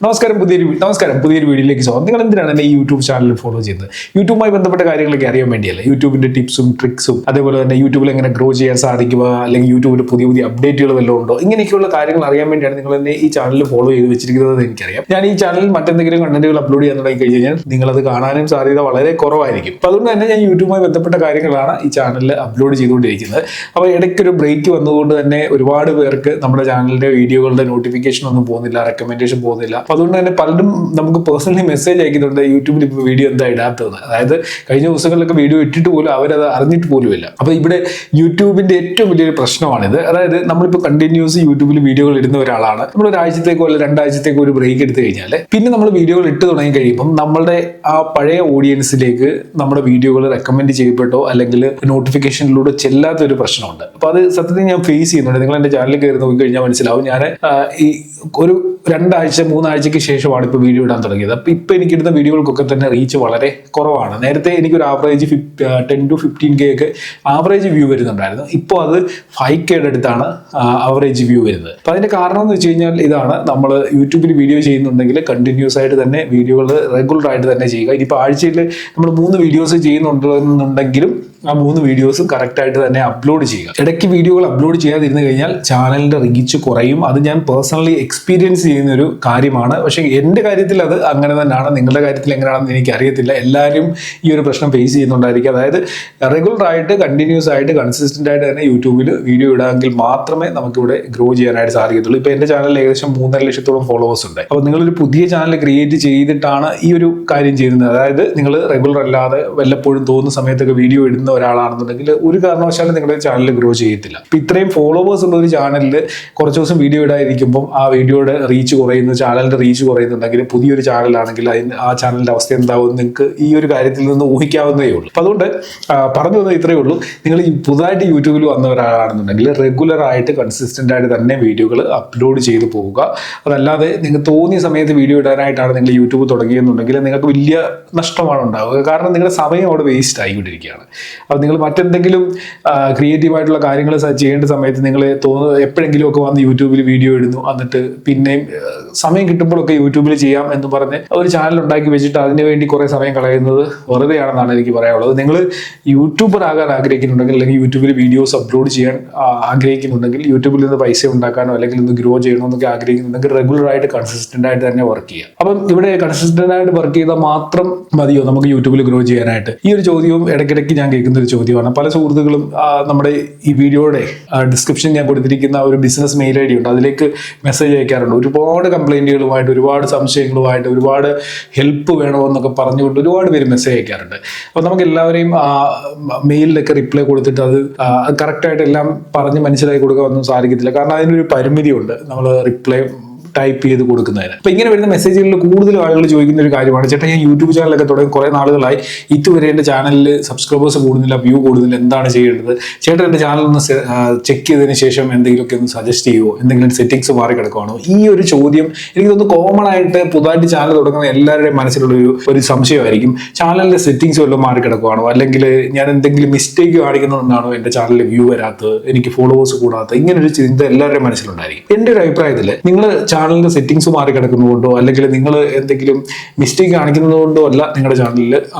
നമസ്കാരം പുതിയൊരു വീഡിയോയിലേക്ക് സ്വാഗതം. നിങ്ങൾ എന്തിനാണ് എന്നെ ഈ യൂട്യൂബ് ചാനൽ ഫോളോ ചെയ്യുന്നത്? യൂട്യൂബുമായി ബന്ധപ്പെട്ട കാര്യങ്ങളൊക്കെ അറിയാൻ വേണ്ടിയല്ല. യൂട്യൂബിന്റെ ടിപ്സും ട്രിക്സും അതേപോലെ തന്നെ യൂട്യൂബിൽ എങ്ങനെ ഗ്രോ ചെയ്യാൻ സാധിക്കുക, അല്ലെങ്കിൽ യൂട്യൂബിൽ പുതിയ അപ്ഡേറ്റുകൾ വല്ലതും ഉണ്ടോ, ഇങ്ങനെയൊക്കെയുള്ള കാര്യങ്ങൾ അറിയാൻ വേണ്ടിയാണ് നിങ്ങൾ എന്നെ ഈ ചാനൽ ഫോളോ ചെയ്ത് വെച്ചിരിക്കുന്നത് എനിക്കറിയാം. ഞാൻ ഈ ചാനലിൽ മറ്റെന്തെങ്കിലും കണ്ടന്റുകൾ അപ്ലോഡ് ചെയ്യാൻ തുടങ്ങി കഴിഞ്ഞ് കഴിഞ്ഞാൽ നിങ്ങളത് കാണാനും സാധ്യത വളരെ കുറവായിരിക്കും. അപ്പോൾ അതുകൊണ്ട് തന്നെ ഞാൻ യൂട്യൂബുമായി ബന്ധപ്പെട്ട കാര്യങ്ങളാണ് ഈ ചാനലിൽ അപ്ലോഡ് ചെയ്തുകൊണ്ടിരിക്കുന്നത്. അപ്പോൾ ഇടയ്ക്കൊരു ബ്രേക്ക് വന്നതുകൊണ്ട് തന്നെ ഒരുപാട് പേർക്ക് നമ്മുടെ ചാനലിന്റെ വീഡിയോകളുടെ നോട്ടിഫിക്കേഷൻ ഒന്നും പോകുന്നില്ല, റെക്കമെൻഡേഷൻ പോകുന്നില്ല. അപ്പോൾ അതുകൊണ്ട് തന്നെ പലരും നമുക്ക് പേഴ്സണലി മെസ്സേജ് അയക്കുന്നുണ്ട് യൂട്യൂബിൽ ഇപ്പോൾ വീഡിയോ എന്താ ഇടാത്തത്. അതായത് കഴിഞ്ഞ ദിവസങ്ങളിലൊക്കെ വീഡിയോ ഇട്ടിട്ട് പോലും അവരത് അറിഞ്ഞിട്ട് പോലുമില്ല. അപ്പോൾ ഇവിടെ യൂട്യൂബിന്റെ ഏറ്റവും വലിയൊരു പ്രശ്നമാണിത്. അതായത് നമ്മളിപ്പോൾ കണ്ടിന്യൂസ് യൂട്യൂബിൽ വീഡിയോകൾ ഇടുന്ന ഒരാളാണ്. നമ്മൾ ഒരാഴ്ചത്തേക്കോ അല്ല രണ്ടാഴ്ചത്തേക്കോ ഒരു ബ്രേക്ക് എടുത്തു കഴിഞ്ഞാൽ പിന്നെ നമ്മൾ വീഡിയോകൾ ഇട്ട് തുടങ്ങി കഴിയുമ്പം നമ്മളുടെ ആ പഴയ ഓഡിയൻസിലേക്ക് നമ്മുടെ വീഡിയോകൾ റെക്കമെൻഡ് ചെയ്യപ്പെട്ടോ അല്ലെങ്കിൽ നോട്ടിഫിക്കേഷനിലൂടെ ചെല്ലാത്തൊരു പ്രശ്നമുണ്ട്. അപ്പോൾ അത് സത്യത്തിൽ ഞാൻ ഫേസ് ചെയ്യുന്നുണ്ട്. നിങ്ങൾ എൻ്റെ ചാനലിൽ കയറി നോക്കി കഴിഞ്ഞാൽ മനസ്സിലാവും. ഞാൻ ഈ ഒരു 2-3 ആഴ്ചയ്ക്ക് ശേഷമാണ് ഇപ്പോൾ വീഡിയോ ഇടാൻ തുടങ്ങിയത്. അപ്പോൾ ഇപ്പോൾ എനിക്കിടുന്ന വീഡിയോകൾക്കൊക്കെ തന്നെ റീച്ച് വളരെ കുറവാണ്. നേരത്തെ എനിക്കൊരു ആവറേജ് 10 to 15K ഒക്കെ ആവറേജ് വ്യൂ വരുന്നുണ്ടായിരുന്നു. ഇപ്പോൾ അത് 5K അടുത്താണ് ആവറേജ് വ്യൂ വരുന്നത്. അപ്പോൾ അതിൻ്റെ കാരണം എന്ന് വെച്ച് കഴിഞ്ഞാൽ ഇതാണ്, നമ്മൾ യൂട്യൂബിൽ വീഡിയോ ചെയ്യുന്നുണ്ടെങ്കിൽ കണ്ടിന്യൂസ് ആയിട്ട് തന്നെ വീഡിയോകൾ റെഗുലർ ആയിട്ട് തന്നെ ചെയ്യുക. ഇനിയിപ്പോൾ ആഴ്ചയിൽ നമ്മൾ 3 വീഡിയോസ് ചെയ്യുന്നുണ്ടെങ്കിലും ആ 3 വീഡിയോസും കറക്റ്റായിട്ട് തന്നെ അപ്ലോഡ് ചെയ്യുക. ഇടയ്ക്ക് വീഡിയോകൾ അപ്ലോഡ് ചെയ്യാതിരുന്നു കഴിഞ്ഞാൽ ചാനലിൻ്റെ റീച്ച് കുറയും. അത് ഞാൻ പേഴ്സണലി എക്സ്പീരിയൻസ് ചെയ്യുന്ന ഒരു കാര്യമാണ്. പക്ഷേ എൻ്റെ കാര്യത്തിൽ അത് അങ്ങനെ തന്നെയാണ്. നിങ്ങളുടെ കാര്യത്തിൽ എങ്ങനെയാണെന്ന് എനിക്ക് അറിയത്തില്ല. എല്ലാവരും ഈ ഒരു പ്രശ്നം ഫേസ് ചെയ്യുന്നുണ്ടായിരിക്കും. അതായത് റെഗുലർ ആയിട്ട് കണ്ടിന്യൂസ് ആയിട്ട് കൺസിസ്റ്റന്റ് ആയിട്ട് തന്നെ യൂട്യൂബിൽ വീഡിയോ ഇടാമെങ്കിൽ മാത്രമേ നമുക്കിവിടെ ഗ്രോ ചെയ്യാനായിട്ട് സാധിക്കത്തുള്ളൂ. ഇപ്പോൾ എൻ്റെ ചാനലിൽ ഏകദേശം 3.5 ലക്ഷത്തോളം ഫോളോവേഴ്സ് ഉണ്ട്. അപ്പോൾ നിങ്ങളൊരു പുതിയ ചാനൽ ക്രിയേറ്റ് ചെയ്തിട്ടാണ് ഈ ഒരു കാര്യം ചെയ്യുന്നത്. അതായത് നിങ്ങൾ റെഗുലർ അല്ലാതെ വല്ലപ്പോഴും തോന്നുന്ന സമയത്തൊക്കെ വീഡിയോ ഇടുന്ന ഒരാളാണെന്നുണ്ടെങ്കിൽ ഒരു കാരണവശാലും നിങ്ങളുടെ ചാനൽ ഗ്രോ ചെയ്യത്തില്ല. ഇപ്പം ഇത്രയും ഫോളോവേഴ്സ് ഉള്ള ഒരു ചാനലിൽ കുറച്ച് ദിവസം വീഡിയോ ഇടാതിരിക്കുമ്പോൾ ആ വീഡിയോയുടെ റീച്ച് കുറയുന്നു, ചാനലിന്റെ റീച്ച് കുറയുന്നുണ്ടെങ്കിൽ പുതിയൊരു ചാനലാണെങ്കിൽ ആ ചാനലിന്റെ അവസ്ഥ എന്താവും നിങ്ങൾക്ക് ഈ ഒരു കാര്യത്തിൽ നിന്ന് ഊഹിക്കാവുന്നതേ ഉള്ളൂ. അപ്പം അതുകൊണ്ട് പറഞ്ഞു വന്നത് ഇത്രയേ ഉള്ളൂ. നിങ്ങൾ ഈ പുതുതായിട്ട് യൂട്യൂബിൽ വന്ന ഒരാളാണെന്നുണ്ടെങ്കിൽ റെഗുലർ ആയിട്ട് കൺസിസ്റ്റന്റ് ആയിട്ട് തന്നെ വീഡിയോകൾ അപ്ലോഡ് ചെയ്ത് പോവുക. അതല്ലാതെ നിങ്ങൾക്ക് തോന്നിയ സമയത്ത് വീഡിയോ ഇടാനായിട്ടാണ് നിങ്ങൾ യൂട്യൂബ് തുടങ്ങിയെന്നുണ്ടെങ്കിൽ നിങ്ങൾക്ക് വലിയ നഷ്ടമാണ് ഉണ്ടാവുക. കാരണം നിങ്ങളുടെ സമയം അവിടെ വേസ്റ്റ് ആയിക്കൊണ്ടിരിക്കുകയാണ്. അപ്പോൾ നിങ്ങൾ മറ്റെന്തെങ്കിലും ക്രിയേറ്റീവായിട്ടുള്ള കാര്യങ്ങൾ ചെയ്യേണ്ട സമയത്ത് നിങ്ങൾ എപ്പോഴെങ്കിലും ഒക്കെ വന്ന് യൂട്യൂബിൽ വീഡിയോ ഇടുന്നു, എന്നിട്ട് പിന്നെയും സമയം കിട്ടുമ്പോഴൊക്കെ യൂട്യൂബിൽ ചെയ്യാം എന്ന് പറഞ്ഞ് ഒരു ചാനൽ ഉണ്ടാക്കി വെച്ചിട്ട് അതിന് വേണ്ടി കുറേ സമയം കളയുന്നത് വെറുതെയാണെന്നാണ് എനിക്ക് പറയാനുള്ളത്. നിങ്ങൾ യൂട്യൂബർ ആകാൻ ആഗ്രഹിക്കുന്നുണ്ടെങ്കിൽ അല്ലെങ്കിൽ യൂട്യൂബിൽ വീഡിയോസ് അപ്ലോഡ് ചെയ്യാൻ ആഗ്രഹിക്കുന്നുണ്ടെങ്കിൽ യൂട്യൂബിൽ നിന്ന് പൈസ ഉണ്ടാക്കാനോ അല്ലെങ്കിൽ ഒന്ന് ഗ്രോ ചെയ്യണമെന്നൊക്കെ ആഗ്രഹിക്കുന്നുണ്ടെങ്കിൽ റെഗുലർ ആയിട്ട് കൺസിസ്റ്റന്റ് ആയിട്ട് തന്നെ വർക്ക് ചെയ്യുക. അപ്പം ഇവിടെ കൺസിസ്റ്റന്റ് ആയിട്ട് വർക്ക് ചെയ്താൽ മാത്രം മതിയോ നമുക്ക് യൂട്യൂബിൽ ഗ്രോ ചെയ്യാനായിട്ട്? ഈ ഒരു ചോദ്യവും ഇടയ്ക്കിടയ്ക്ക് ഞാൻ കേൾക്കുന്ന ഒരു ചോദ്യമാണ്. പല സുഹൃത്തുക്കളും നമ്മുടെ ഈ വീഡിയോയുടെ ഡിസ്ക്രിപ്ഷൻ ഞാൻ കൊടുത്തിരിക്കുന്ന ഒരു ബിസിനസ് മെയിൽ ID ഉണ്ട്, അതിലേക്ക് മെസ്സേജ് അയക്കാറുണ്ട്. ഒരുപാട് കംപ്ലൈന്റുകളുമായിട്ട്, ഒരുപാട് സംശയങ്ങളുമായിട്ട്, ഒരുപാട് ഹെൽപ്പ് വേണമെന്നൊക്കെ പറഞ്ഞുകൊണ്ട് ഒരുപാട് പേര് മെസ്സേജ് അയക്കാറുണ്ട്. അപ്പോൾ നമുക്ക് എല്ലാവരെയും മെയിലിലൊക്കെ റിപ്ലൈ കൊടുത്തിട്ട് അത് കറക്റ്റായിട്ട് എല്ലാം പറഞ്ഞ് മനസ്സിലാക്കി കൊടുക്കാനൊന്നും സാധിക്കത്തില്ല. കാരണം അതിനൊരു പരിമിതിയുണ്ട് നമ്മൾ റിപ്ലൈ ടൈപ്പ് ചെയ്ത് കൊടുക്കുന്നതിന്. അപ്പോൾ ഇങ്ങനെ വരുന്ന മെസ്സേജുകളിൽ കൂടുതൽ ആളുകൾ ചോദിക്കുന്ന ഒരു കാര്യമാണ്, ചേട്ടാ ഞാൻ യൂട്യൂബ് ചാനലൊക്കെ തുടങ്ങി കുറേ നാളുകളായി, ഇതുവരെ എൻ്റെ ചാനലിൽ സബ്സ്ക്രൈബേഴ്സ് കൂടുന്നില്ല, വ്യൂ കൂടുന്നില്ല, എന്താണ് ചെയ്യേണ്ടത്? ചേട്ടൻ എൻ്റെ ചാനൽ ഒന്ന് ചെക്ക് ചെയ്തതിന് ശേഷം എന്തെങ്കിലുമൊക്കെ ഒന്ന് സജസ്റ്റ് ചെയ്യുമോ, എന്തെങ്കിലും സെറ്റിങ്സ് മാറി കിടക്കുവാണോ? ഈ ഒരു ചോദ്യം എനിക്ക് തോന്നുന്നു കോമൺ ആയിട്ട് പുതുതായിട്ട് ചാനൽ തുടങ്ങുന്ന എല്ലാവരുടെയും മനസ്സിലുള്ള ഒരു സംശയമായിരിക്കും. ചാനലിൻ്റെ സെറ്റിങ്സ് വല്ലതും മാറി കിടക്കുവാണോ, അല്ലെങ്കിൽ ഞാൻ എന്തെങ്കിലും മിസ്റ്റേക്ക് കാണിക്കുന്നതുകൊണ്ടാണോ എൻ്റെ ചാനലിൽ വ്യൂ വരാത്തത്, എനിക്ക് ഫോളോവേഴ്സ് കൂടാത്തത്? ഇങ്ങനൊരു ചിന്ത എല്ലാവരുടെയും മനസ്സിലുണ്ടായിരിക്കും. എൻ്റെ ഒരു അഭിപ്രായത്തിൽ നിങ്ങൾ ചാനലിന്റെ സെറ്റിംഗ്സ് മാറി കിടക്കുന്നതുകൊണ്ടോ അല്ലെങ്കിൽ നിങ്ങൾ എന്തെങ്കിലും മിസ്റ്റേക്ക് കാണിക്കുന്നതുകൊണ്ടോ അല്ല നിങ്ങളുടെ ചാനലിൽ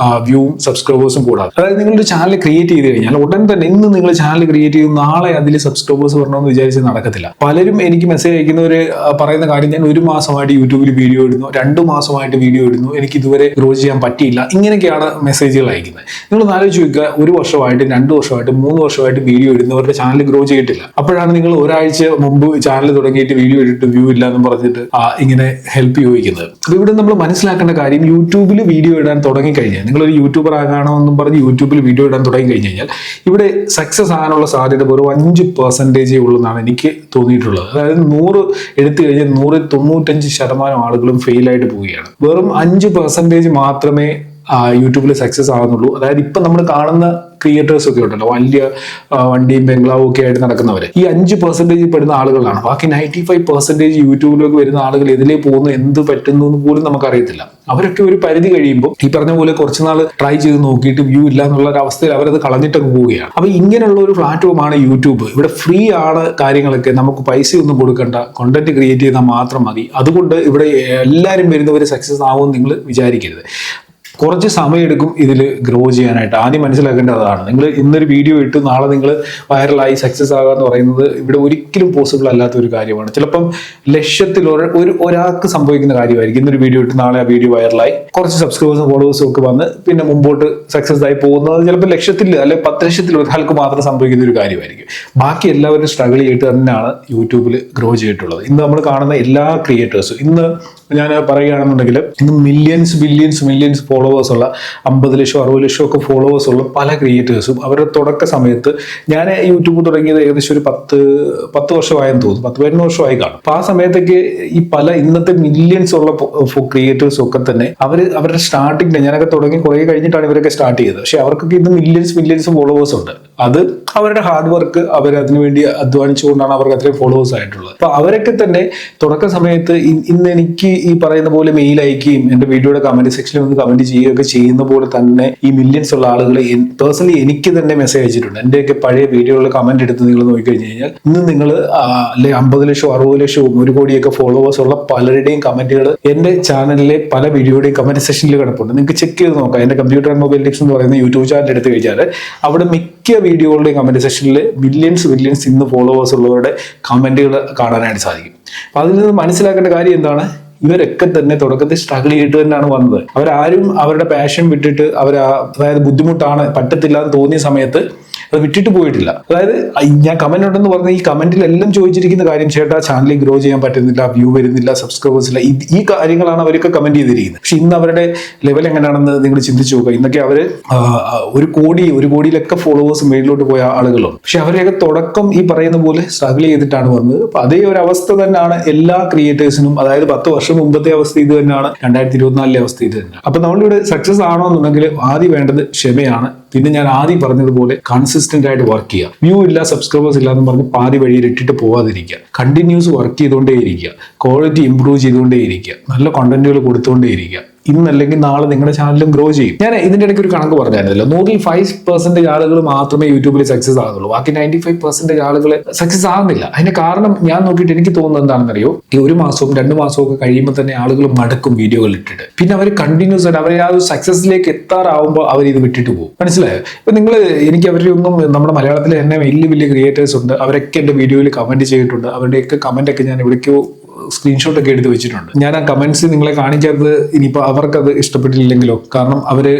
വ്യൂവും സബ്സ്ക്രൈബേഴ്സും കൂടാതെ. അതായത് നിങ്ങളൊരു ചാനൽ ക്രിയേറ്റ് ചെയ്ത് കഴിഞ്ഞാൽ ഉടൻ തന്നെ ഇന്ന് നിങ്ങൾ ചാനൽ ക്രിയേറ്റ് ചെയ്ത് നാളെ അതിൽ സബ്സ്ക്രൈബേഴ്സ് വരണമെന്ന് വിചാരിച്ച് നടക്കത്തില്ല. പലരും എനിക്ക് മെസ്സേജ് അയക്കുന്നവർ പറയുന്ന കാര്യം, ഞാൻ 1 മാസമായിട്ട് യൂട്യൂബിൽ വീഡിയോ ഇടുന്നു, 2 മാസമായിട്ട് വീഡിയോ ഇടുന്നു, എനിക്ക് ഇതുവരെ ഗ്രോ ചെയ്യാൻ പറ്റിയില്ല, ഇങ്ങനെയൊക്കെയാണ് മെസ്സേജുകൾ അയക്കുന്നത്. നിങ്ങൾ ആലോചിച്ച് നോക്കുക, 1 വർഷമായിട്ട് 2 വർഷമായിട്ട് 3 വർഷമായിട്ട് വീഡിയോ ഇടുന്നവരുടെ ചാനൽ ഗ്രോ ചെയ്തിട്ടില്ല. അപ്പോഴാണ് നിങ്ങൾ ഒരാഴ്ച മുമ്പ് ചാനൽ തുടങ്ങിയിട്ട് വീഡിയോ ഇട്ടിട്ട് വ്യൂ ഇല്ല എന്ന് പറഞ്ഞിട്ട് ഇങ്ങനെ ഹെൽപ്പ് ചോദിക്കുന്നത്. അപ്പൊ ഇവിടെ നമ്മൾ മനസ്സിലാക്കേണ്ട കാര്യം, യൂട്യൂബിൽ വീഡിയോ ഇടാൻ തുടങ്ങിക്കഴിഞ്ഞാൽ, നിങ്ങളൊരു യൂട്യൂബർ ആകാണമെന്നും പറഞ്ഞ് യൂട്യൂബിൽ വീഡിയോ ഇടാൻ തുടങ്ങി കഴിഞ്ഞാൽ ഇവിടെ സക്സസ് ആകാനുള്ള സാധ്യത വെറും 5% ഉള്ളതെന്നാണ് എനിക്ക് തോന്നിയിട്ടുള്ളത്. അതായത് 100 എടുത്തു കഴിഞ്ഞാൽ 195% ആളുകളും ഫെയിൽ ആയിട്ട് പോവുകയാണ്. വെറും 5% മാത്രമേ യൂട്യൂബിൽ സക്സസ് ആകുന്നുള്ളൂ. അതായത് ഇപ്പം നമ്മൾ കാണുന്ന ക്രിയേറ്റേഴ്സ് ഒക്കെ ഉണ്ടല്ലോ, വലിയ വണ്ടിയും ബംഗ്ലാവും ഒക്കെ ആയിട്ട് നടക്കുന്നവര്, ഈ 5% പെടുന്ന ആളുകളാണ്. ബാക്കി 95% യൂട്യൂബിലേക്ക് വരുന്ന ആളുകൾ ഇതിലേ പോകുന്നു, എന്ത് പറ്റുന്നു എന്ന് പോലും നമുക്കറിയത്തില്ല. അവരൊക്കെ ഒരു പരിധി കഴിയുമ്പോൾ ഈ പറഞ്ഞ പോലെ കുറച്ചുനാൾ ട്രൈ ചെയ്ത് നോക്കിയിട്ട് വ്യൂ ഇല്ല എന്നുള്ള ഒരു അവസ്ഥയിൽ അവരത് കളഞ്ഞിട്ടൊക്കെ പോവുകയാണ്. അപ്പൊ ഇങ്ങനെയുള്ള ഒരു പ്ലാറ്റ്ഫോമാണ് യൂട്യൂബ്. ഇവിടെ ഫ്രീ ആണ് കാര്യങ്ങളൊക്കെ, നമുക്ക് പൈസയൊന്നും കൊടുക്കണ്ട, കോണ്ടന്റ് ക്രിയേറ്റ് ചെയ്താൽ മാത്രം മതി. അതുകൊണ്ട് ഇവിടെ എല്ലാവരും വരുന്നവർ സക്സസ് ആവുമെന്ന് നിങ്ങൾ വിചാരിക്കരുത്. കുറച്ച് സമയമെടുക്കും ഇതിൽ ഗ്രോ ചെയ്യാനായിട്ട്. ആദ്യം മനസ്സിലാക്കേണ്ടത് അതാണ്. നിങ്ങൾ ഇന്നൊരു വീഡിയോ ഇട്ട് നാളെ നിങ്ങൾ വൈറലായി സക്സസ് ആകുക എന്ന് പറയുന്നത് ഇവിടെ ഒരിക്കലും പോസിബിൾ അല്ലാത്ത ഒരു കാര്യമാണ്. ചിലപ്പം ലക്ഷത്തിൽ ഒരാൾക്ക് സംഭവിക്കുന്ന കാര്യമായിരിക്കും. ഇന്നൊരു വീഡിയോ ഇട്ട് നാളെ ആ വീഡിയോ വൈറലായി കുറച്ച് സബ്സ്ക്രൈബേഴ്സും ഫോളോവേഴ്സും ഒക്കെ വന്ന് പിന്നെ മുമ്പോട്ട് സക്സസ് ആയി പോകുന്നത് ചിലപ്പോൾ ലക്ഷത്തിൽ അല്ലെങ്കിൽ 10 ലക്ഷത്തിൽ ഒരാൾക്ക് മാത്രം സംഭവിക്കുന്ന ഒരു കാര്യമായിരിക്കും. ബാക്കി എല്ലാവരും സ്ട്രഗിൾ ചെയ്തിട്ട് തന്നെയാണ് യൂട്യൂബിൽ ഗ്രോ ചെയ്തിട്ടുള്ളത്. ഇന്ന് നമ്മൾ കാണുന്ന എല്ലാ ക്രിയേറ്റേഴ്സും, ഇന്ന് ഞാൻ പറയുകയാണെന്നുണ്ടെങ്കിൽ ഇന്ന് മില്യൺസ് ഫോളോവേഴ്സ് ഉള്ള 50 ലക്ഷം 60 ലക്ഷം ഒക്കെ ഫോളോവേഴ്സ് ഉള്ള പല ക്രിയേറ്റേഴ്സും അവരുടെ തുടക്ക സമയത്ത്, ഞാൻ യൂട്യൂബ് തുടങ്ങിയത് ഏകദേശം ഒരു 10 വർഷമായെന്ന് തോന്നുന്നു, 10-11 വർഷമായി കാണും. അപ്പൊ ആ സമയത്തൊക്കെ ഈ പല ഇന്നത്തെ മില്യൺസ് ഉള്ള ക്രിയേറ്റേഴ്സും ഒക്കെ തന്നെ അവരുടെ സ്റ്റാർട്ടിങ്, ഞാനൊക്കെ തുടങ്ങി കുറെ കഴിഞ്ഞിട്ടാണ് ഇവരൊക്കെ സ്റ്റാർട്ട് ചെയ്തത്. പക്ഷെ അവർക്കൊക്കെ ഇന്ന് മില്യൺസ് ഫോളോവേഴ്സ് ഉണ്ട്. അത് അവരുടെ ഹാർഡ് വർക്ക്, അവർ അതിനുവേണ്ടി അധ്വാനിച്ചുകൊണ്ടാണ് അവർക്ക് അത്രയും ഫോളോവേഴ്സ് ആയിട്ടുള്ളത്. അപ്പൊ അവരൊക്കെ തന്നെ തുടക്ക സമയത്ത് ഇന്ന് എനിക്ക് ഈ പറയുന്ന പോലെ മെയിൽ അയക്കുകയും എന്റെ വീഡിയോയുടെ കമന്റ് സെക്ഷനിൽ ഒന്ന് കമന്റ് ചെയ്യുകയൊക്കെ ചെയ്യുന്ന പോലെ തന്നെ ഈ മില്യൺസ് ഉള്ള ആളുകൾ പേഴ്സണലി എനിക്ക് തന്നെ മെസ്സേജ് അയച്ചിട്ടുണ്ട്. എന്റെയൊക്കെ പഴയ വീഡിയോകളിൽ കമന്റ് എടുത്ത് നിങ്ങൾ നോക്കിക്കഴിഞ്ഞ് കഴിഞ്ഞാൽ ഇന്ന് നിങ്ങൾ അല്ലെ 50 ലക്ഷം 60 ലക്ഷവും 1 കോടിയൊക്കെ ഫോളോവേഴ്സ് ഉള്ള പലരുടെയും കമന്റുകൾ എന്റെ ചാനലിലെ പല വീഡിയോയുടെയും കമന്റ് സെക്ഷനിൽ കിടപ്പുണ്ട്. നിങ്ങൾക്ക് ചെക്ക് ചെയ്ത് നോക്കാം. എന്റെ കമ്പ്യൂട്ടർ ആൻഡ് മൊബൈൽ ടിപ്സ് എന്ന് പറയുന്ന യൂട്യൂബ് ചാനൽ എടുത്ത് കഴിഞ്ഞാൽ അവിടെ മിക്ക വീഡിയോകളുടെയും കമന്റ് സെക്ഷനിൽ മില്യൺസ് ഇന്ന് ഫോളോവേഴ്സ് ഉള്ളവരുടെ കമന്റുകൾ കാണാനായിട്ട് സാധിക്കും. അപ്പൊ അതിൽ നിന്ന് മനസ്സിലാക്കേണ്ട കാര്യം എന്താണ്? ഇവരൊക്കെ തന്നെ തുടക്കത്തിൽ സ്ട്രഗിൾ ചെയ്തിട്ട് തന്നെയാണ് വന്നത്. അവരാരും അവരുടെ പാഷൻ വിട്ടിട്ട് അതായത് ബുദ്ധിമുട്ടാണ്, പറ്റത്തില്ല എന്ന് തോന്നിയ സമയത്ത് അത് വിട്ടിട്ട് പോയിട്ടില്ല. അതായത് ഞാൻ കമന്റ് ഉണ്ടെന്ന് പറഞ്ഞ ഈ കമന്റിലെല്ലാം ചോദിച്ചിരിക്കുന്ന കാര്യം, ചേട്ടാ ചാനലിൽ ഗ്രോ ചെയ്യാൻ പറ്റുന്നില്ല, വ്യൂ വരുന്നില്ല, സബ്സ്ക്രൈബേഴ്സ് ഇല്ല, ഈ കാര്യങ്ങളാണ് അവരൊക്കെ കമന്റ് ചെയ്തിരിക്കുന്നത്. പക്ഷെ ഇന്ന് അവരുടെ ലെവൽ എങ്ങനെയാണെന്ന് നിങ്ങൾ ചിന്തിച്ചു നോക്കുക. ഇന്നൊക്കെ അവര് 1 കോടിയിലൊക്കെ ഫോളോവേഴ്സ് മേളിലോട്ട് പോയ ആളുകളുണ്ട്. പക്ഷെ അവരെയൊക്കെ തുടക്കം ഈ പറയുന്ന പോലെ സ്ട്രഗിൾ ചെയ്തിട്ടാണ് വന്നത്. അപ്പൊ അതേ ഒരു അവസ്ഥ തന്നെയാണ് എല്ലാ ക്രിയേറ്റേഴ്സിനും. അതായത് 10 വർഷം മുമ്പത്തെ അവസ്ഥ ഇത് തന്നെയാണ്, 2024 അവസ്ഥ ഇത് തന്നെയാണ്. അപ്പൊ നമ്മളിവിടെ സക്സസ് ആണോ എന്നുണ്ടെങ്കിൽ ആദ്യം വേണ്ടത് ക്ഷമയാണ്. പിന്നെ ഞാൻ ആദ്യം പറഞ്ഞതുപോലെ കൺസിസ്റ്റന്റ് ആയിട്ട് വർക്ക് ചെയ്യുക. വ്യൂ ഇല്ല, സബ്സ്ക്രൈബേഴ്സ് ഇല്ല എന്ന് പറഞ്ഞ് പാതി വഴിയിൽ ഇട്ടിട്ട് പോവാതിരിക്കുക. കണ്ടിന്യൂസ് വർക്ക് ചെയ്തുകൊണ്ടേയിരിക്കുക. ക്വാളിറ്റി ഇംപ്രൂവ് ചെയ്തുകൊണ്ടേയിരിക്കുക. നല്ല കണ്ടന്റുകൾ കൊടുത്തുകൊണ്ടേയിരിക്കുക. ഇന്നല്ലെങ്കിൽ നാളെ നിങ്ങളുടെ ചാനലും ഗ്രോ ചെയ്യും. ഞാൻ ഇതിന്റെ ഇടയ്ക്ക് ഒരു കണക്ക് പറഞ്ഞായിരുന്നല്ലോ, 105% ആളുകൾ മാത്രമേ യൂട്യൂബിൽ സക്സസ് ആകുന്നുള്ളൂ. ബാക്കി 95% ആളുകൾ സക്സസ് ആകുന്നില്ല. അതിന്റെ കാരണം ഞാൻ നോക്കിയിട്ട് എനിക്ക് തോന്നുന്നത് എന്താണെന്നറിയോ, ഈ 1 മാസവും 2 മാസവും ഒക്കെ കഴിയുമ്പോൾ തന്നെ ആളുകൾ മടക്കും വീഡിയോകൾ ഇട്ടിട്ട്. പിന്നെ അവർ കണ്ടിന്യൂസ് ആയിട്ട് അവരെ ആ ഒരു സക്സസിലേക്ക് എത്താറാവുമ്പോൾ അവർ ഇത് വിട്ടിട്ട് പോകും. മനസ്സിലായോ? ഇപ്പൊ എനിക്ക് അവരുടെ ഒന്നും, നമ്മുടെ മലയാളത്തിൽ തന്നെ വലിയ ക്രിയേറ്റേഴ്സ് ഉണ്ട്. അവരൊക്കെ എന്റെ വീഡിയോയിൽ കമന്റ് ചെയ്തിട്ടുണ്ട്. അവരുടെയൊക്കെ കമന്റ് ഒക്കെ ഞാൻ എവിടേക്കോ സ്ക്രീൻഷോട്ട് ഒക്കെ എടുത്ത് വെച്ചിട്ടുണ്ട്. ഞാൻ ആ കമന്റ്സ് നിങ്ങളെ കാണിക്കാത്തത് ഇനിയിപ്പോൾ അവർക്കത് ഇഷ്ടപ്പെട്ടില്ലെങ്കിലോ, കാരണം അവര്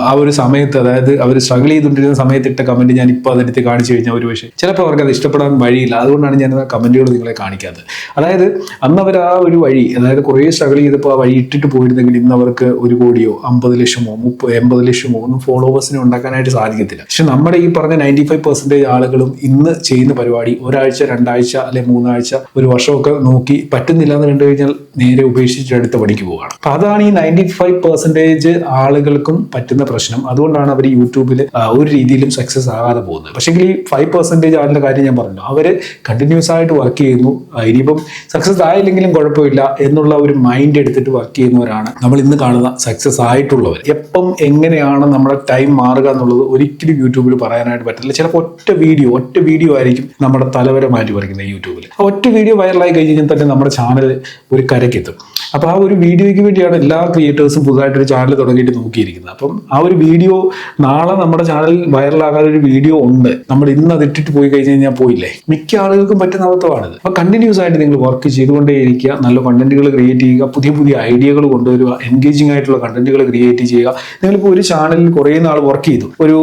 ആ ഒരു സമയത്ത്, അതായത് അവർ സ്ട്രഗിൾ ചെയ്തുകൊണ്ടിരുന്ന സമയത്ത് ഇട്ട കമന്റ് ഞാൻ ഇപ്പോൾ അതെടുത്ത് കാണിച്ചു കഴിഞ്ഞാൽ ഒരു പക്ഷേ ചിലപ്പോൾ അവർക്ക് അത് ഇഷ്ടപ്പെടാൻ വഴിയില്ല. അതുകൊണ്ടാണ് ഞാൻ ആ കമന്റുകൾ നിങ്ങളെ കാണിക്കാത്തത്. അതായത് അന്ന് അവർ ആ ഒരു വഴി, അതായത് കുറേ സ്ട്രഗിൾ ചെയ്തപ്പോൾ ആ വഴി ഇട്ടിട്ട് പോയിരുന്നെങ്കിൽ ഇന്ന് അവർക്ക് 1 കോടിയോ 50 ലക്ഷമോ 80 ലക്ഷമോ ഒന്നും ഫോളോവേഴ്സിനെ ഉണ്ടാക്കാനായിട്ട് സാധിക്കത്തില്ല. പക്ഷെ നമ്മുടെ ഈ പറഞ്ഞ 95% ആളുകളും ഇന്ന് ചെയ്യുന്ന പരിപാടി ഒരാഴ്ച 2 ആഴ്ച അല്ലെ 3 ആഴ്ച 1 വർഷമൊക്കെ നോക്കി പറ്റുന്നില്ല എന്ന് കണ്ടു കഴിഞ്ഞാൽ നേരെ ഉപേക്ഷിച്ചിട്ട് അടുത്ത പണിക്ക് പോവുകയാണ്. അപ്പൊ അതാണ് ഈ 95% ആളുകൾക്കും പറ്റുന്ന പ്രശ്നം. അതുകൊണ്ടാണ് അവർ യൂട്യൂബിൽ ഒരു രീതിയിലും സക്സസ് ആകാതെ പോകുന്നത്. പക്ഷേ ഈ 5% ആളുടെ കാര്യം ഞാൻ പറഞ്ഞു, അവര് കണ്ടിന്യൂസ് ആയിട്ട് വർക്ക് ചെയ്യുന്നു. ഇനിയിപ്പം സക്സസ് ആയില്ലെങ്കിലും കുഴപ്പമില്ല എന്നുള്ള ഒരു മൈൻഡ് എടുത്തിട്ട് വർക്ക് ചെയ്യുന്നവരാണ് നമ്മൾ ഇന്ന് കാണുന്ന സക്സസ് ആയിട്ടുള്ളവർ. എപ്പം എങ്ങനെയാണ് നമ്മുടെ ടൈം മാറുക എന്നുള്ളത് ഒരിക്കലും യൂട്യൂബിൽ പറയാനായിട്ട് പറ്റില്ല. ചിലപ്പോൾ ഒറ്റ വീഡിയോ ആയിരിക്കും നമ്മുടെ തലവരെ മാറ്റി പറിക്കുന്നത് യൂട്യൂബിൽ. ഒറ്റ വീഡിയോ വൈറലായി കഴിഞ്ഞാൽ തന്നെ നമ്മുടെ ചാനൽ ഒരു കരക്കെത്തും. അപ്പൊ ആ ഒരു വീഡിയോയ്ക്ക് വേണ്ടിയാണ് എല്ലാ ക്രിയേറ്റേഴ്സും പുതുതായിട്ടൊരു ചാനൽ തുടങ്ങിയിട്ട് നോക്കിയിരിക്കുന്നത്. അപ്പം ആ ഒരു വീഡിയോ നാളെ നമ്മുടെ ചാനലിൽ വൈറലാകാൻ ഒരു വീഡിയോ ഉണ്ട്, നമ്മൾ ഇന്ന് അത് ഇട്ടിട്ട് പോയി കഴിഞ്ഞ് കഴിഞ്ഞാൽ പോയില്ലേ. മിക്ക ആളുകൾക്കും പറ്റുന്ന അബദ്ധമാണിത്. അപ്പൊ കണ്ടിന്യൂസ് ആയിട്ട് നിങ്ങൾ വർക്ക് ചെയ്തുകൊണ്ടേയിരിക്കുക, നല്ല കണ്ടന്റുകൾ ക്രിയേറ്റ് ചെയ്യുക, പുതിയ ഐഡിയകൾ കൊണ്ടുവരിക, എൻഗേജിംഗ് ആയിട്ടുള്ള കണ്ടന്റുകൾ ക്രിയേറ്റ് ചെയ്യുക. നിങ്ങളിപ്പോൾ ഒരു ചാനലിൽ കുറേ നാൾ വർക്ക് ചെയ്തു, ഒരു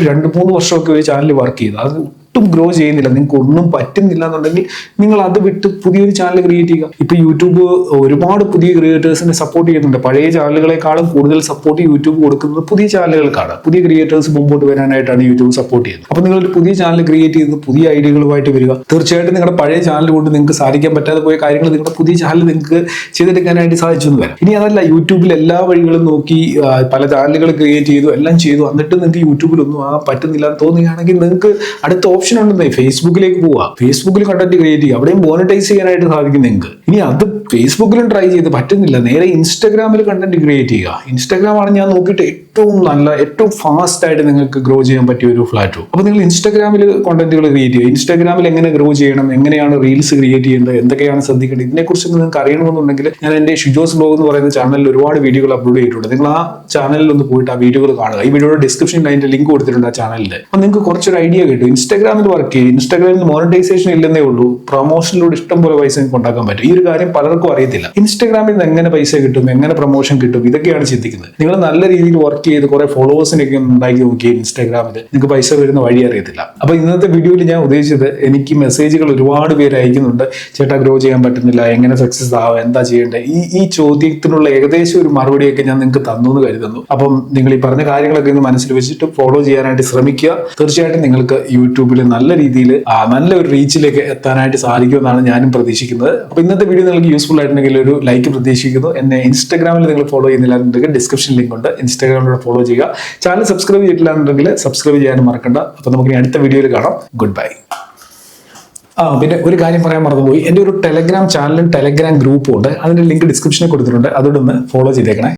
2-3 വർഷമൊക്കെ ഒരു ചാനലിൽ വർക്ക് ചെയ്തു, അത് ഒട്ടും ഗ്രോ ചെയ്യുന്നില്ല, നിങ്ങൾക്ക് ഒന്നും പറ്റുന്നില്ല എന്നുണ്ടെങ്കിൽ നിങ്ങൾ അത് വിട്ട് പുതിയൊരു ചാനൽ ക്രിയേറ്റ് ചെയ്യുക. ഇപ്പൊ യൂട്യൂബ് ഒരുപാട് പുതിയ ക്രിയേറ്റേഴ്സിനെ സപ്പോർട്ട് ചെയ്യുന്നുണ്ട്. പഴയ ചാനലുകളെക്കാളും കൂടുതൽ സപ്പോർട്ട് യൂട്യൂബ് കൊടുക്കുന്നത് പുതിയ ചാനലുകൾക്കാണ്. പുതിയ ക്രിയേറ്റേഴ്സ് മുമ്പോട്ട് വരാനായിട്ടാണ് യൂട്യൂബ് സപ്പോർട്ട് ചെയ്യുന്നത്. അപ്പൊ നിങ്ങൾ ഒരു പുതിയ ചാനൽ ക്രിയേറ്റ് ചെയ്ത് പുതിയ ഐഡിയകളുമായിട്ട് വരിക. തീർച്ചയായിട്ടും നിങ്ങളുടെ പഴയ ചാനൽ കൊണ്ട് നിങ്ങൾക്ക് സാധിക്കാൻ പറ്റാതെ പോയ കാര്യങ്ങൾ നിങ്ങളുടെ പുതിയ ചാനൽ നിങ്ങൾക്ക് ചെയ്തെടുക്കാനായിട്ട് സാധിച്ചു എന്ന് വരാം. ഇനി അതല്ല, യൂട്യൂബിൽ എല്ലാ വഴികളും നോക്കി പല ചാനലുകൾ ക്രിയേറ്റ് ചെയ്തു, എല്ലാം ചെയ്തു, എന്നിട്ട് നിങ്ങൾക്ക് യൂട്യൂബിലൊന്നും പറ്റുന്നില്ല എന്ന് തോന്നുകയാണെങ്കിൽ നിങ്ങൾക്ക് അടുത്ത ഓപ്ഷൻ ഉണ്ടെന്നേ, ഫേസ്ബുക്കിലേക്ക് പോവുക. ഫേസ്ബുക്കിൽ കണ്ടന്റ് ക്രിയേറ്റ് ചെയ്യുക, അവിടെയും മോണിറ്റൈസ് ചെയ്യാനായിട്ട് സാധിക്കും നിങ്ങൾക്ക്. ഇനി അത് ഫേസ്ബുക്കിലും ട്രൈ ചെയ്ത് പറ്റുന്നില്ല, നേരെ ഇൻസ്റ്റാഗ്രാമിൽ കണ്ടന്റ് ക്രിയേറ്റ് ചെയ്യുക. ഇൻസ്റ്റാഗ്രാമാണ് ഞാൻ നോക്കിയിട്ട് ഏറ്റവും ഫാസ്റ്റ് ആയിട്ട് നിങ്ങൾക്ക് ഗ്രോ ചെയ്യാൻ പറ്റിയ ഒരു പ്ലാറ്റ്ഫോം. അപ്പൊ നിങ്ങൾ ഇൻസ്റ്റാഗ്രാമിൽ കണ്ടന്റുകൾ ക്രിയേറ്റ് ചെയ്യുക. ഇൻസ്റ്റാഗ്രാമിൽ എങ്ങനെ ഗ്രോ ചെയ്യണം, എങ്ങനെയാണ് റീൽസ് ക്രിയേറ്റ് ചെയ്യേണ്ടത്, എന്തൊക്കെയാണ് ശ്രദ്ധിക്കേണ്ടത്, ഇതിനെക്കുറിച്ച് നിങ്ങൾക്ക് അറിയണമെന്നുണ്ടെങ്കിൽ ഞാൻ എൻ്റെ ഷിജോസ് ബ്ലോഗ് എന്ന് പറയുന്ന ചാനലിൽ ഒരുപാട് വീഡിയോകൾ അപ്ലോഡ് ചെയ്തിട്ടുണ്ട്. നിങ്ങൾ ആ ചാനലിൽ ഒന്ന് പോയിട്ട് ആ വീഡിയോകൾ കാണുക. ഈ വീഡിയോയുടെ ഡിസ്ക്രിപ്ഷനിൽ അതിന്റെ ലിങ്ക് കൊടുത്തിട്ടുണ്ട് ആ ചാനലിൽ. അപ്പൊ നിങ്ങൾക്ക് കുറച്ചൊരു ഐഡിയ കിട്ടും. ഇൻസ്റ്റാഗ്രാമിൽ വർക്ക് ചെയ്യും. ഇൻസ്റ്റാഗ്രാമിൽ മോണിറ്റൈസേഷൻ ഇല്ലെന്നേ ഉള്ളൂ, പ്രൊമോഷനിലൂടെ ഇഷ്ടം പോലെ പൈസ നിങ്ങൾക്ക് ഉണ്ടാക്കാൻ പറ്റും. ഈ ഒരു കാര്യം പലർക്കും അറിയത്തില്ല. ഇൻസ്റ്റാഗ്രാമിൽ നിന്ന് എങ്ങനെ പൈസ കിട്ടും, എങ്ങനെ പ്രൊമോഷൻ കിട്ടും, ഇതൊക്കെയാണ് ചിന്തിക്കുന്നത്. നിങ്ങൾ നല്ല രീതിയിൽ വർക്ക് ചെയ്ത് കുറെ ഫോളോവേഴ്സിനൊക്കെ ഉണ്ടാക്കി നോക്കി ഇൻസ്റ്റാഗ്രാമിൽ, നിങ്ങൾക്ക് പൈസ വരുന്ന വഴി അറിയത്തില്ല. അപ്പൊ ഇന്നത്തെ വീഡിയോയിൽ ഞാൻ ഉദ്ദേശിച്ചത്, എനിക്ക് മെസ്സേജുകൾ ഒരുപാട് പേര് അയക്കുന്നുണ്ട്, ചേട്ടാ ഗ്രോ ചെയ്യാൻ പറ്റുന്നില്ല, എങ്ങനെ സക്സസ് ആവും, എന്താ ചെയ്യേണ്ടത്, ഈ ചോദ്യത്തിനുള്ള ഏകദേശം ഒരു മറുപടിയൊക്കെ ഞാൻ നിങ്ങൾക്ക് തന്നു എന്ന് കരുതുന്നു. അപ്പം നിങ്ങൾ ഈ പറഞ്ഞ കാര്യങ്ങളൊക്കെ ഒന്ന് മനസ്സിൽ വെച്ചിട്ട് ഫോളോ ചെയ്യാനായിട്ട് ശ്രമിക്കുക. തീർച്ചയായിട്ടും നിങ്ങൾക്ക് യൂട്യൂബിൽ നല്ല രീതിയിൽ നല്ല ഒരു റീച്ചിലേക്ക് എത്താനായിട്ട് സാധിക്കുമെന്നാണ് ഞാനും പ്രതീക്ഷിക്കുന്നത്. അപ്പൊ ഇന്നത്തെ വീഡിയോ നിങ്ങൾക്ക് യൂസ്ഫുൾ ആയിട്ടുണ്ടെങ്കിൽ ഒരു ലൈക്ക് പ്രതീക്ഷിക്കുന്നു. എന്നെ ഇൻസ്റ്റാഗ്രാമിൽ നിങ്ങൾ ഫോളോ ചെയ്യുന്നില്ല എന്നുണ്ടെങ്കിൽ ഡിസ്ക്രിപ്ഷൻ ലിങ്ക് ഉണ്ട്, ഇൻസ്റ്റാഗ്രാമിലൂടെ ഫോളോ ചെയ്യുക. ചാനൽ സബ്സ്ക്രൈബ് ചെയ്തിട്ടില്ല എന്നുണ്ടെങ്കിൽ സബ്സ്ക്രൈബ് ചെയ്യാനും മറക്കണ്ട. അപ്പൊ നമുക്ക് അടുത്ത വീഡിയോയിൽ കാണാം. Good bye. പിന്നെ ഒരു കാര്യം പറയാൻ മറന്നുപോയി, എൻ്റെ ഒരു ടെലഗ്രാം ചാനലും ടെലഗ്രാം ഗ്രൂപ്പും ഉണ്ട്. അതിന്റെ ലിങ്ക് ഡിസ്ക്രിപ്ഷനിൽ കൊടുത്തിട്ടുണ്ട്. അതോടൊന്ന് ഫോളോ ചെയ്തേക്കണേ.